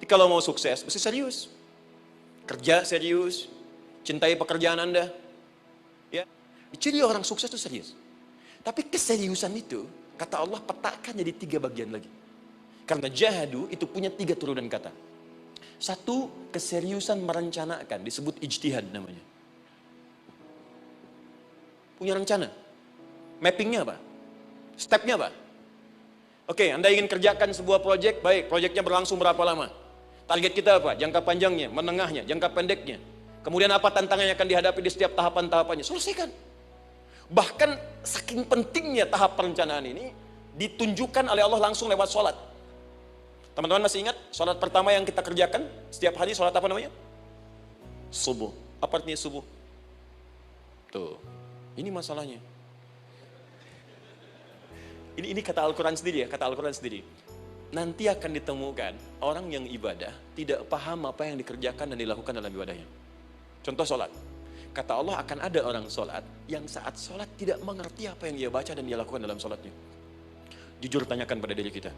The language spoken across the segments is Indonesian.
Jadi kalau mau sukses, mesti serius. Kerja serius, cintai pekerjaan Anda. Ya. Ciri orang sukses itu serius. Tapi keseriusan itu, kata Allah petakan jadi 3 bagian lagi. Karena jahadu itu punya 3 turunan kata. 1, keseriusan merencanakan, disebut ijtihad namanya. Punya rencana. Mappingnya apa? Stepnya apa? Oke, Anda ingin kerjakan sebuah proyek, baik, proyeknya berlangsung berapa lama? Target kita apa? Jangka panjangnya, menengahnya, jangka pendeknya. Kemudian apa tantangan yang akan dihadapi di setiap tahapan-tahapannya? Selesaikan. Bahkan saking pentingnya tahap perencanaan ini, ditunjukkan oleh Allah langsung lewat sholat. Teman-teman masih ingat sholat pertama yang kita kerjakan? Setiap hari sholat apa namanya? Subuh. Apa artinya subuh? Tuh, ini masalahnya. Ini kata Al-Quran sendiri ya, kata Al-Quran sendiri. Nanti akan ditemukan orang yang ibadah tidak paham apa yang dikerjakan dan dilakukan dalam ibadahnya. Contoh sholat. Kata Allah akan ada orang sholat yang saat sholat tidak mengerti apa yang dia baca dan dia lakukan dalam sholatnya. Jujur tanyakan pada diri kita.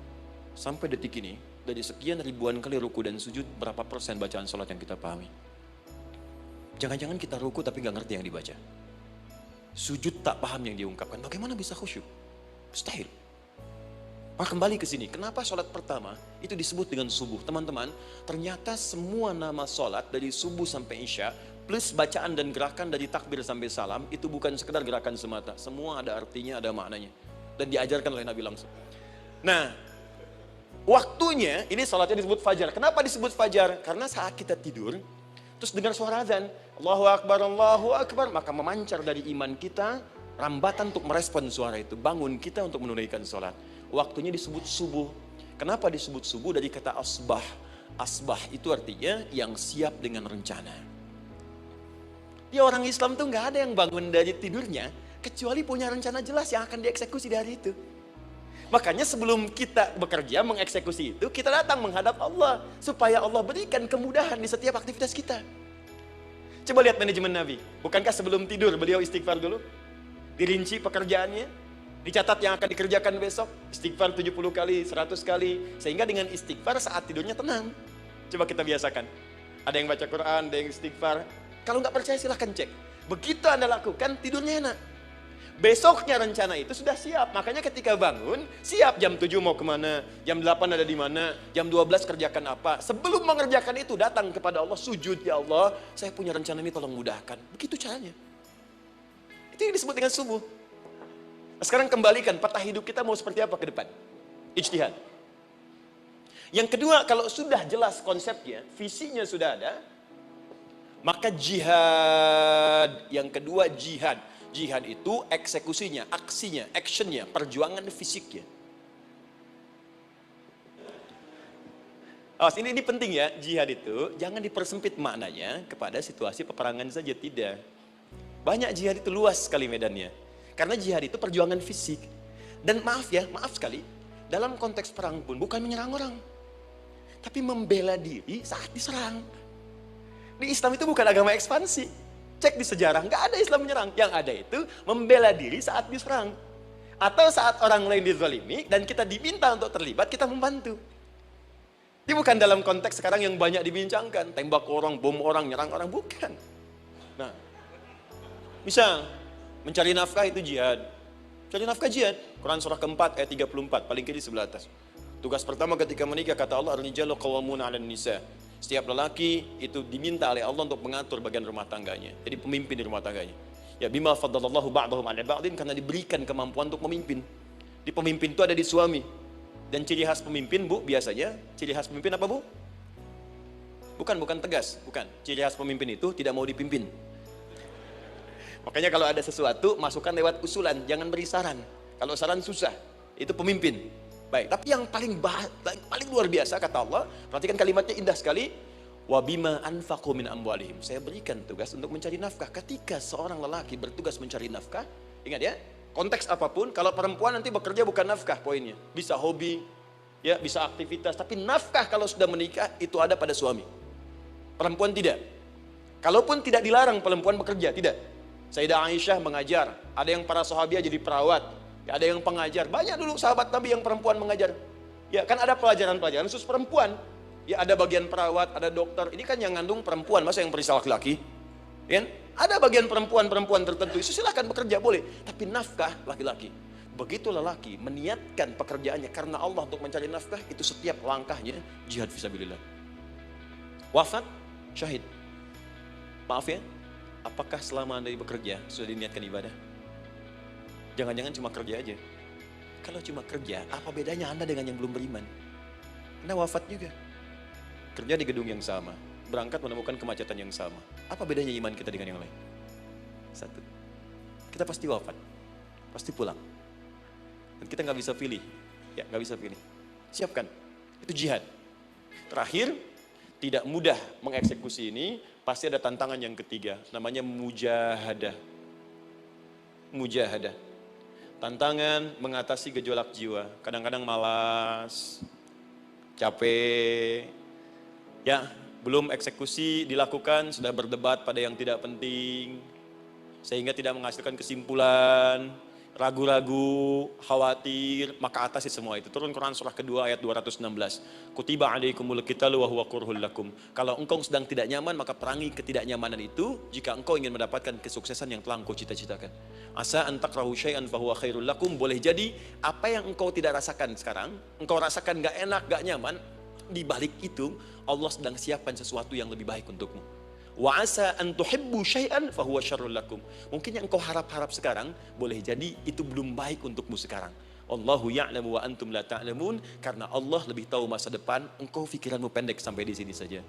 Sampai detik ini, dari sekian ribuan kali ruku dan sujud, berapa persen bacaan sholat yang kita pahami? Jangan-jangan kita ruku tapi nggak ngerti yang dibaca. Sujud tak paham yang diungkapkan. Bagaimana bisa khusyuk? Mustahil. Maka kembali ke sini, kenapa sholat pertama itu disebut dengan subuh? Teman-teman, ternyata semua nama sholat dari subuh sampai isya, plus bacaan dan gerakan dari takbir sampai salam, itu bukan sekedar gerakan semata. Semua ada artinya, ada maknanya. Dan diajarkan oleh Nabi langsung. Nah, waktunya, ini sholatnya disebut fajar. Kenapa disebut fajar? Karena saat kita tidur, terus dengar suara azan, Allahu Akbar, maka memancar dari iman kita, rambatan untuk merespon suara itu, bangun kita untuk menunaikan sholat. Waktunya disebut subuh. Kenapa disebut subuh? Dari kata asbah. Asbah itu artinya yang siap dengan rencana. Dia orang Islam tuh nggak ada yang bangun dari tidurnya kecuali punya rencana jelas yang akan dieksekusi di hari itu. Makanya sebelum kita bekerja mengeksekusi itu, kita datang menghadap Allah supaya Allah berikan kemudahan di setiap aktivitas kita. Coba lihat manajemen Nabi. Bukankah sebelum tidur beliau istighfar dulu? Dirinci pekerjaannya, dicatat yang akan dikerjakan besok, istighfar 70 kali, 100 kali, sehingga dengan istighfar saat tidurnya tenang. Coba kita biasakan. Ada yang baca Quran, ada yang istighfar. Kalau nggak percaya silahkan cek. Begitu Anda lakukan, tidurnya enak. Besoknya rencana itu sudah siap. Makanya ketika bangun, siap jam 7 mau kemana, jam 8 ada di mana, jam 12 kerjakan apa. Sebelum mengerjakan itu, datang kepada Allah, sujud, ya Allah, saya punya rencana ini tolong mudahkan. Begitu caranya. Itu yang disebut dengan subuh. Sekarang kembalikan, peta hidup kita mau seperti apa ke depan? Ijtihad. Yang kedua, kalau sudah jelas konsepnya, visinya sudah ada, maka jihad. Yang kedua, jihad. Jihad itu eksekusinya, aksinya, actionnya, perjuangan fisiknya. Awas, ini penting ya, jihad itu jangan dipersempit maknanya kepada situasi peperangan saja, tidak. Banyak jihad itu luas sekali medannya. Karena jihad itu perjuangan fisik. Dan maaf sekali, dalam konteks perang pun bukan menyerang orang. Tapi membela diri saat diserang. Di Islam itu bukan agama ekspansi. Cek di sejarah, nggak ada Islam menyerang. Yang ada itu membela diri saat diserang. Atau saat orang lain dizalimi dan kita diminta untuk terlibat, kita membantu. Ini bukan dalam konteks sekarang yang banyak dibincangkan. Tembak orang, bom orang, nyerang orang, bukan. Nah, misal mencari nafkah itu jihad. Cari nafkah jihad. Quran surah keempat ayat 34, paling kiri sebelah atas. Tugas pertama ketika menikah, kata Allah, ar-rijalu qawwamuna 'alan nisa. Setiap lelaki itu diminta oleh Allah untuk mengatur bagian rumah tangganya. Jadi pemimpin di rumah tangganya. Ya bima faddalallahu ba'dahum 'ala ba'din, karena diberikan kemampuan untuk memimpin. Di pemimpin itu ada di suami. Dan ciri khas pemimpin, Bu, biasanya ciri khas pemimpin apa, Bu? Bukan tegas, bukan. Ciri khas pemimpin itu tidak mau dipimpin. Makanya kalau ada sesuatu, masukkan lewat usulan, jangan beri saran. Kalau saran susah, itu pemimpin. Baik, tapi yang paling luar biasa kata Allah, perhatikan kalimatnya indah sekali. Wa bima anfaqu min amwalihim. Saya berikan tugas untuk mencari nafkah. Ketika seorang lelaki bertugas mencari nafkah, ingat ya, konteks apapun, kalau perempuan nanti bekerja bukan nafkah poinnya. Bisa hobi, ya, bisa aktivitas, tapi nafkah kalau sudah menikah itu ada pada suami. Perempuan tidak. Kalaupun tidak dilarang perempuan bekerja, tidak. Sayyidah Aisyah mengajar, ada yang para sahabiah jadi perawat, ada yang pengajar. Banyak dulu sahabat Nabi yang perempuan mengajar. Ya kan ada pelajaran-pelajaran khusus perempuan. Ya ada bagian perawat, ada dokter. Ini kan yang ngandung perempuan, masa yang perisa laki-laki? Ya, ada bagian perempuan tertentu, itu silahkan bekerja boleh. Tapi nafkah laki-laki. Begitu lelaki meniatkan pekerjaannya karena Allah untuk mencari nafkah, itu setiap langkahnya jihad fisabilillah. Wafat, syahid. Maaf ya, apakah selama Anda bekerja sudah diniatkan ibadah? Jangan-jangan cuma kerja aja. Kalau cuma kerja, apa bedanya Anda dengan yang belum beriman? Anda wafat juga. Kerja di gedung yang sama, berangkat menemukan kemacetan yang sama. Apa bedanya iman kita dengan yang lain? Satu, kita pasti wafat, pasti pulang. Dan kita nggak bisa pilih, ya nggak bisa pilih. Siapkan, itu jihad. Terakhir, tidak mudah mengeksekusi ini, pasti ada tantangan yang ketiga, namanya mujahadah. Mujahadah. Tantangan mengatasi gejolak jiwa. Kadang-kadang malas, capek, ya belum eksekusi dilakukan, sudah berdebat pada yang tidak penting, sehingga tidak menghasilkan kesimpulan, ragu-ragu, khawatir, maka atasi semua itu. Turun Quran surah kedua ayat 216. Kutiba alaikumul qitalu wa huwa kurhul lakum. Kalau engkau sedang tidak nyaman, maka perangi ketidaknyamanan itu jika engkau ingin mendapatkan kesuksesan yang telah engkau cita-citakan. Asa an takrahu syai'an fa huwa khairul lakum. Boleh jadi apa yang engkau tidak rasakan sekarang, engkau rasakan gak enak, gak nyaman, di balik itu Allah sedang siapkan sesuatu yang lebih baik untukmu. Wa asa an tuhibbu syai'an fa huwa syarrul lakum. Mungkin yang engkau harap-harap sekarang boleh jadi itu belum baik untukmu sekarang. Allahu ya'lamu wa antum la ta'lamun, karena Allah lebih tahu masa depan, engkau pikiranmu pendek sampai di sini saja.